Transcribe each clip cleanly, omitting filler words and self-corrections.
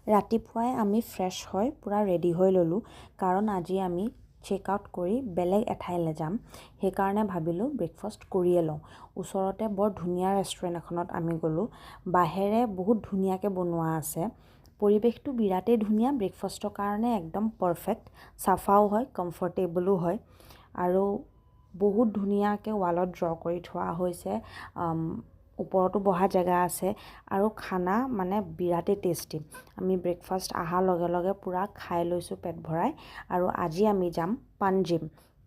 ৰাতিপুৱাই আমি ফ্ৰেছ হৈ পূৰা ৰেডি হৈ ল'লোঁ কাৰণ আজি আমি চেক আউট কৰি বেলেগ এঠাইলৈ যাম সেইকাৰণে ভাবিলোঁ ব্ৰেকফাষ্ট কৰিয়ে লওঁ ওচৰতে বৰ ধুনীয়া ৰেষ্টুৰেণ্ট এখনত আমি গ'লোঁ বাহিৰে বহুত ধুনীয়াকৈ বনোৱা আছে পৰিৱেশটো বিৰাটেই ধুনীয়া ব্ৰেকফাষ্টৰ কাৰণে একদম পাৰফেক্ট চাফাও হয় কমফৰ্টেবলো হয় আৰু বহুত ধুনীয়াকৈ ৱালত ড্ৰ কৰি থোৱা হৈছে ওপৰতো বহা জেগা আছে আৰু খানা মানে বিৰাটেই টেষ্টি আমি ব্ৰেকফাষ্ট অহাৰ লগে লগে পূৰা খাই লৈছোঁ পেট ভৰাই আৰু আজি আমি যাম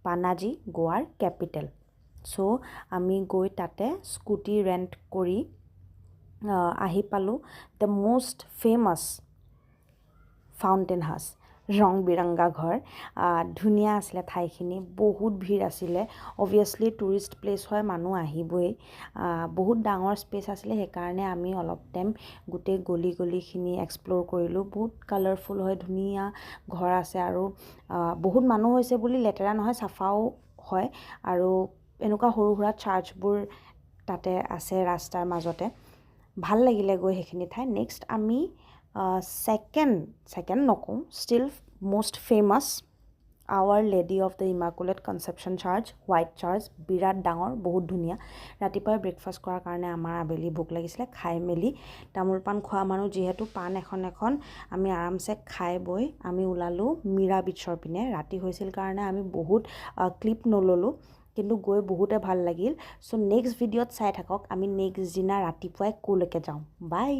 পানাজী গোৱাৰ কেপিটেল চ' আমি গৈ তাতে স্কুটি ৰেণ্ট কৰি আহি পালোঁ the most famous fountain house ৰং বিৰংগা ঘৰ ধুনীয়া আছিলে ঠাইখিনি বহুত ভিৰ আছিলে অভিয়াছলি টুৰিষ্ট প্লেচ হয় মানুহ আহিবই বহুত ডাঙৰ স্পেচ আছিলে সেইকাৰণে আমি অলপ টাইম গোটেই গলিখিনি এক্সপ্ল'ৰ কৰিলোঁ বহুত কালাৰফুল হয় ধুনীয়া ঘৰ আছে আৰু বহুত মানুহ হৈছে বুলি লেতেৰা নহয় চাফাও হয় আৰু এনেকুৱা সৰু সুৰা চাৰ্চবোৰ তাতে আছে ৰাস্তাৰ মাজতে ভাল লাগিলে গৈ সেইখিনি ঠাই নেক্সট আমি ছেকেণ্ড নকওঁ still most famous Our Lady of the Immaculate Conception Church white church বিৰাট ডাঙৰ বহুত ধুনীয়া ৰাতিপুৱাই ব্ৰেকফাষ্ট কৰাৰ কাৰণে আমাৰ আবেলি ভোক লাগিছিলে খাই মেলি তামোল পাণ খোৱা মানুহ যিহেতু পাণ এখন আমি আৰামছে খাই বৈ আমি ওলালোঁ মীৰা বিচৰ পিনে ৰাতি হৈছিল কাৰণে আমি বহুত ক্লিপ নল'লোঁ কিন্তু গৈ বহুতে ভাল লাগিল চ' নেক্সট ভিডিঅ'ত চাই থাকক আমি নেক্সট দিনা ৰাতিপুৱাই ক'লৈকে যাওঁ বাই